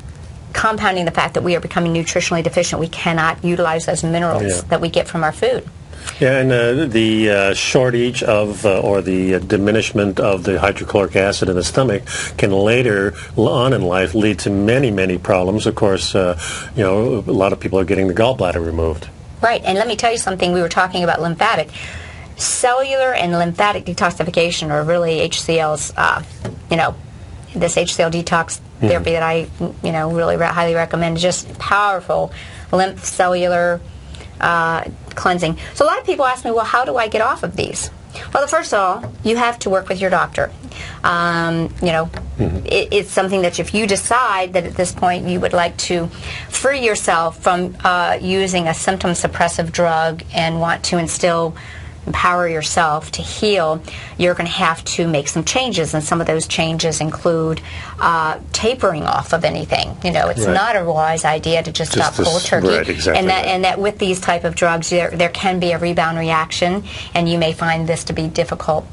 compounding the fact that we are becoming nutritionally deficient. We cannot utilize those minerals that we get from our food. Yeah, and the shortage of or the diminishment of the hydrochloric acid in the stomach can later on in life lead to many, many problems. Of course, a lot of people are getting the gallbladder removed. Right, and let me tell you something. We were talking about lymphatic. Cellular and lymphatic detoxification are really HCL's, this HCL detox therapy that I, really highly recommend. Just powerful lymph cellular cleansing. So a lot of people ask me, well, how do I get off of these? Well, first of all, you have to work with your doctor. It's something that if you decide that at this point you would like to free yourself from using a symptom suppressive drug and want to empower yourself to heal, you're going to have to make some changes, and some of those changes include tapering off of anything. It's not a wise idea to just stop cold turkey. Right, exactly. And that with these type of drugs, there can be a rebound reaction, and you may find this to be difficult.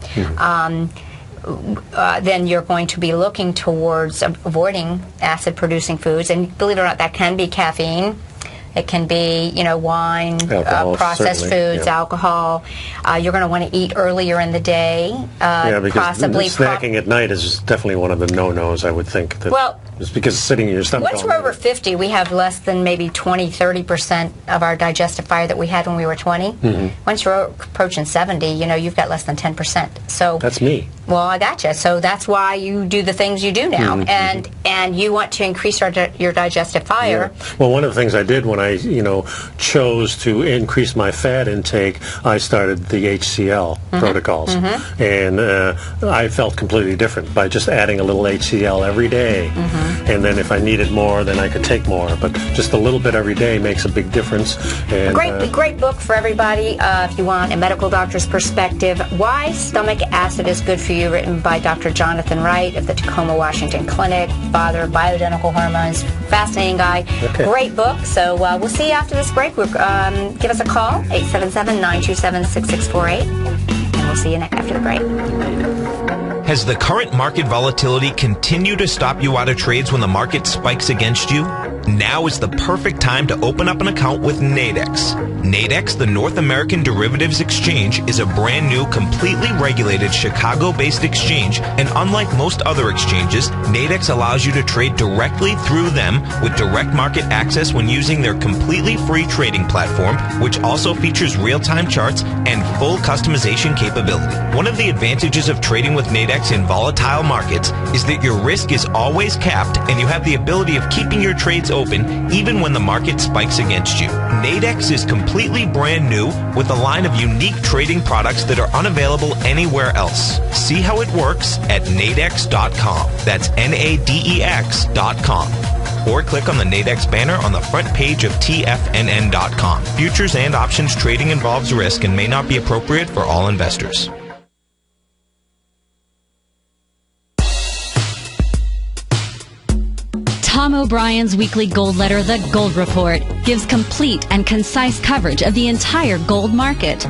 Then you're going to be looking towards avoiding acid-producing foods, and believe it or not, that can be caffeine. It can be, wine, processed foods, alcohol. You're going to want to eat earlier in the day. Because possibly snacking at night is definitely one of the no-nos, I would think. Just because it's sitting in your stomach. Once we're over 50, we have less than maybe 20-30% of our digestive fire that we had when we were 20. Once you're approaching 70, you've got less than 10%. So that's me. Well, I gotcha. So that's why you do the things you do now, and you want to increase your digestive fire. Yeah. Well, one of the things I did when I chose to increase my fat intake, I started the HCL protocols, and I felt completely different by just adding a little HCL every day. And then if I needed more, then I could take more. But just a little bit every day makes a big difference. And, great book for everybody if you want a medical doctor's perspective. Why Stomach Acid is Good for You, written by Dr. Jonathan Wright of the Tacoma, Washington Clinic, father of bioidentical hormones. Fascinating guy. Okay. Great book. So we'll see you after this break. Give us a call, 877-927-6648. And we'll see you after the break. Has the current market volatility continued to stop you out of trades when the market spikes against you? Now is the perfect time to open up an account with Nadex. Nadex, the North American Derivatives Exchange, is a brand new, completely regulated Chicago-based exchange, and unlike most other exchanges, Nadex allows you to trade directly through them with direct market access when using their completely free trading platform, which also features real-time charts and full customization capability. One of the advantages of trading with Nadex in volatile markets is that your risk is always capped, and you have the ability of keeping your trades open even when the market spikes against you. Nadex is completely brand new with a line of unique trading products that are unavailable anywhere else. See how it works at nadex.com. That's NADEX.com. Or click on the Nadex banner on the front page of TFNN.com. Futures and options trading involves risk and may not be appropriate for all investors. Tom O'Brien's weekly gold letter, The Gold Report, gives complete and concise coverage of the entire gold market.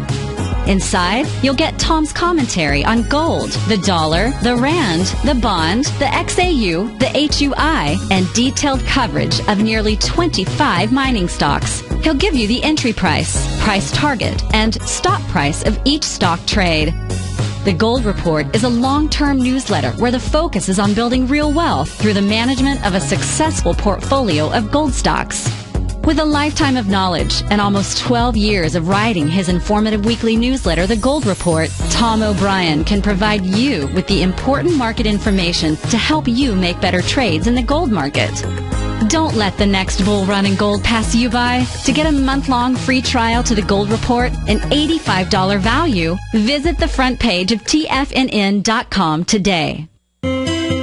Inside, you'll get Tom's commentary on gold, the dollar, the rand, the bond, the XAU, the HUI, and detailed coverage of nearly 25 mining stocks. He'll give you the entry price, price target, and stop price of each stock trade. The Gold Report is a long-term newsletter where the focus is on building real wealth through the management of a successful portfolio of gold stocks. With a lifetime of knowledge and almost 12 years of writing his informative weekly newsletter, The Gold Report, Tom O'Brien can provide you with the important market information to help you make better trades in the gold market. Don't let the next bull run in gold pass you by. To get a month-long free trial to The Gold Report, an $85 value, visit the front page of TFNN.com today.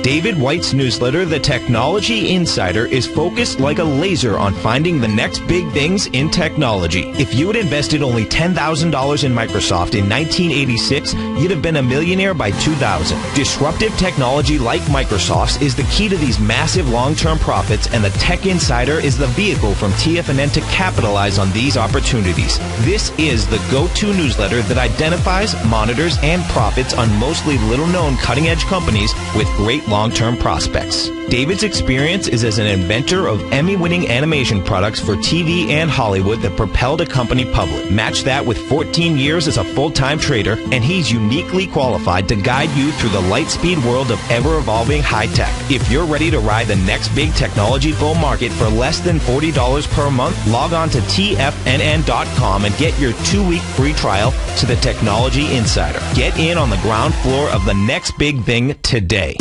David White's newsletter, The Technology Insider, is focused like a laser on finding the next big things in technology. If you had invested only $10,000 in Microsoft in 1986, you'd have been a millionaire by 2000. Disruptive technology like Microsoft's is the key to these massive long-term profits, and the Tech Insider is the vehicle from TFNN to capitalize on these opportunities. This is the go-to newsletter that identifies, monitors, and profits on mostly little-known cutting-edge companies with great long-term prospects. David's experience is as an inventor of Emmy-winning animation products for TV and Hollywood that propelled a company public. Match that with 14 years as a full-time trader, and he's uniquely qualified to guide you through the light-speed world of ever-evolving high-tech. If you're ready to ride the next big technology bull market for less than $40 per month, log on to TFNN.com and get your 2-week free trial to the Technology Insider. Get in on the ground floor of the next big thing today.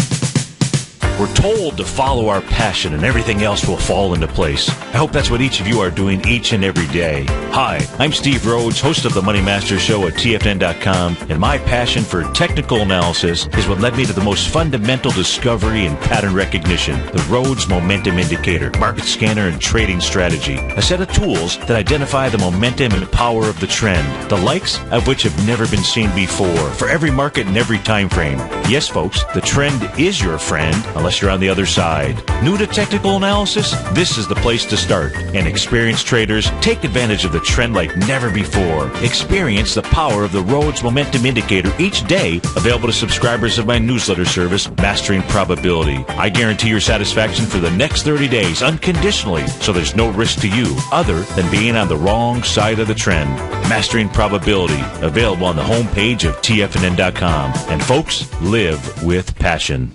We're told to follow our passion and everything else will fall into place. I hope that's what each of you are doing each and every day. Hi, I'm Steve Rhodes, host of the Money Master Show at TFNN.com, and my passion for technical analysis is what led me to the most fundamental discovery in pattern recognition, the Rhodes Momentum Indicator, market scanner, and trading strategy, a set of tools that identify the momentum and power of the trend, the likes of which have never been seen before, for every market and every time frame. Yes, folks, the trend is your friend, unless you're on the other side. New to technical analysis? This is the place to start. And experienced traders, take advantage of the trend like never before. Experience the power of the Rhodes Momentum Indicator each day, available to subscribers of my newsletter service, Mastering Probability. I guarantee your satisfaction for the next 30 days, unconditionally, so there's no risk to you other than being on the wrong side of the trend. Mastering Probability, available on the homepage of TFNN.com. And folks, live with passion.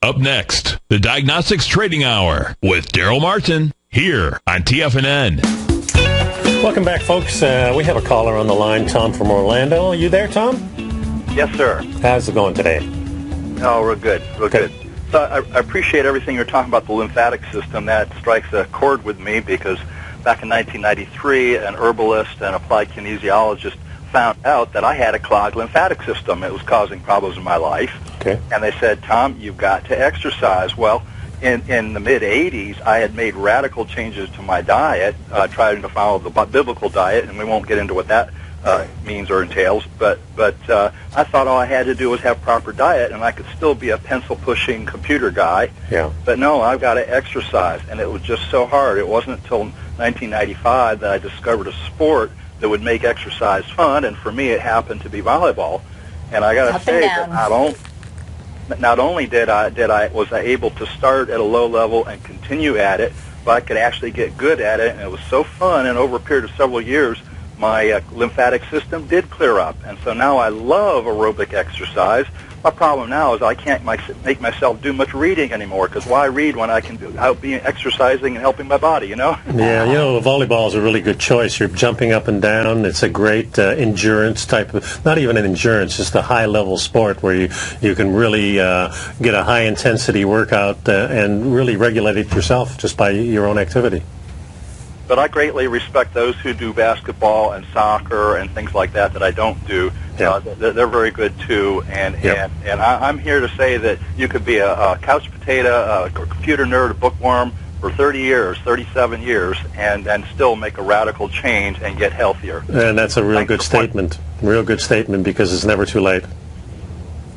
Up next, the Diagnostics Trading Hour with Daryl Martin here on TFNN. Welcome back, folks. We have a caller on the line, Tom from Orlando. Are you there, Tom? Yes, sir. How's it going today? Oh, we're good. We're good. So I appreciate everything you're talking about the lymphatic system. That strikes a chord with me because back in 1993, an herbalist and applied kinesiologist found out that I had a clogged lymphatic system. It was causing problems in my life. Okay. And they said, Tom, you've got to exercise. Well, in the mid-'80s, I had made radical changes to my diet, trying to follow the biblical diet, and we won't get into what that means or entails, but I thought all I had to do was have proper diet, and I could still be a pencil-pushing computer guy. Yeah. But no, I've got to exercise, and it was just so hard. It wasn't until 1995 that I discovered a sport that would make exercise fun, and for me it happened to be volleyball. And I got to say that not only was I able to start at a low level and continue at it, but I could actually get good at it, and it was so fun, and over a period of several years, my lymphatic system did clear up. And so now I love aerobic exercise. My problem now is I can't make myself do much reading anymore, because why read when I can be exercising and helping my body, you know? Yeah, volleyball is a really good choice. You're jumping up and down. It's a great endurance type of, not even an endurance, just a high-level sport where you can really get a high-intensity workout and really regulate it yourself just by your own activity. But I greatly respect those who do basketball and soccer and things like that I don't do. Yeah. They're very good too. And I'm here to say that you could be a couch potato, a computer nerd, a bookworm for 30 years, 37 years, and still make a radical change and get healthier. And that's a real good statement. Real good statement, because it's never too late.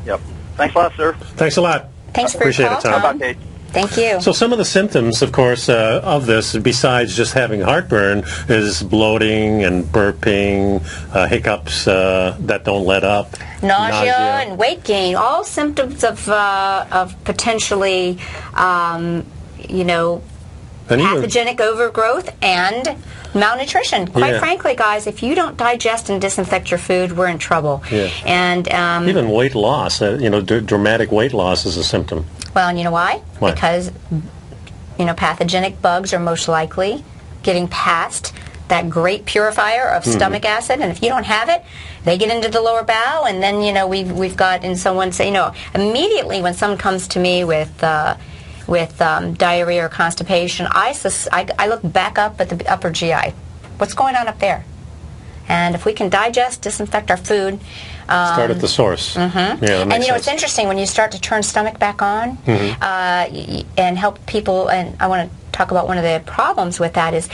Yep. Thanks a lot, sir. Thanks a lot. Thanks for Appreciate your it, call, Tom. Tom. Thank you. So some of the symptoms, of course, of this, besides just having heartburn, is bloating and burping, hiccups that don't let up, nausea and weight gain, all symptoms of potentially, pathogenic overgrowth and malnutrition. Quite frankly, guys, if you don't digest and disinfect your food, we're in trouble. Yeah. And even weight loss, dramatic weight loss is a symptom. Well, and you know why? Why? Because, pathogenic bugs are most likely getting past that great purifier of stomach acid, and if you don't have it, they get into the lower bowel, and then, we've got, and someone say, immediately when someone comes to me with diarrhea or constipation, I look back up at the upper GI. What's going on up there? And if we can digest, disinfect our food. Start at the source. Mm-hmm. Yeah, and it's interesting when you start to turn stomach back on and help people. And I want to talk about one of the problems with that is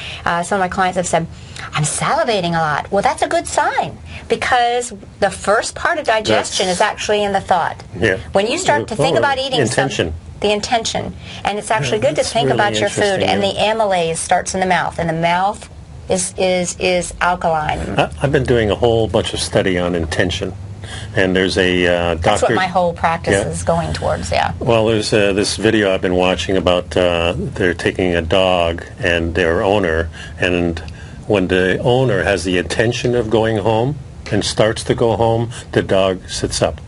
some of my clients have said, I'm salivating a lot. Well, that's a good sign, because the first part of digestion is actually in the thought. Yeah. When you start to think about eating something, the intention, and it's actually good to think really about your food, and the amylase starts in the mouth, and the mouth is alkaline. I've been doing a whole bunch of study on intention, and there's a doctor. That's what my whole practice is going towards. Yeah. Well, there's this video I've been watching about they're taking a dog and their owner, and when the owner has the intention of going home and starts to go home, the dog sits up.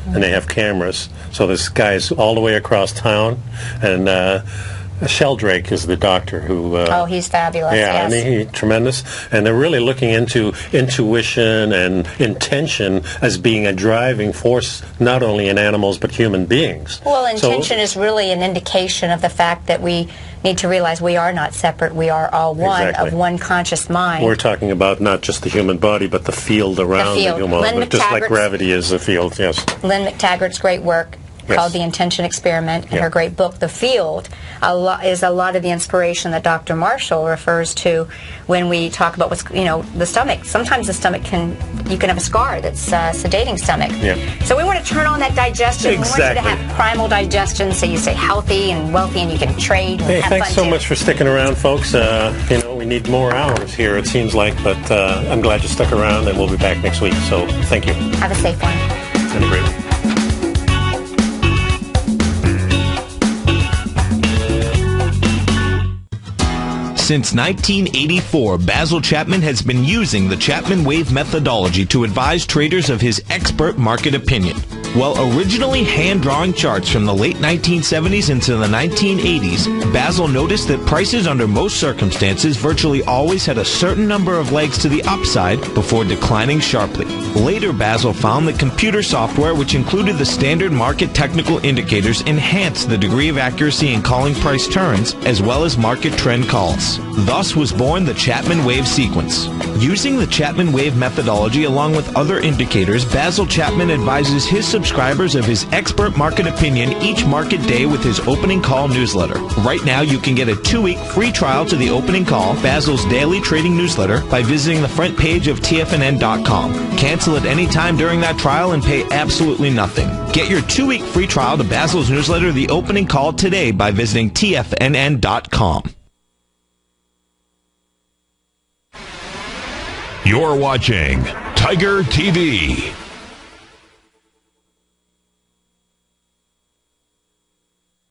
And they have cameras. So this guy's all the way across town, and Sheldrake is the doctor who... he's fabulous, yeah, yes. and he's tremendous. And they're really looking into intuition and intention as being a driving force, not only in animals, but human beings. Well, intention is really an indication of the fact that we need to realize we are not separate. We are all one, of one conscious mind. We're talking about not just the human body, but the field around the human body, just like gravity is a field, yes. Lynn McTaggart's great work called The Intention Experiment, and her great book, The Field, is a lot of the inspiration that Dr. Marshall refers to when we talk about what's, the stomach. Sometimes the stomach you can have a scar that's sedating stomach. Yeah. So we want to turn on that digestion. Exactly. We want you to have primal digestion, so you stay healthy and wealthy, and you can trade and Hey, have thanks fun so too. muugh for sticking around, folks. We need more hours here, it seems like, but I'm glad you stuck around, and we'll be back next week. So thank you. Have a safe one. Have a great one. Since 1984, Basil Chapman has been using the Chapman Wave methodology to advise traders of his expert market opinion. While originally hand-drawing charts from the late 1970s into the 1980s, Basil noticed that prices under most circumstances virtually always had a certain number of legs to the upside before declining sharply. Later, Basil found that computer software, which included the standard market technical indicators, enhanced the degree of accuracy in calling price turns, as well as market trend calls. Thus was born the Chapman Wave sequence. Using the Chapman Wave methodology along with other indicators, Basil Chapman advises his subscribers of his expert market opinion each market day with his opening call newsletter. Right now, you can get a 2-week free trial to the opening call, Basil's daily trading newsletter, by visiting the front page of TFNN.com. Cancel at any time during that trial and pay absolutely nothing. Get your 2-week free trial to Basil's newsletter, The Opening Call, today by visiting TFNN.com. You're watching Tiger TV.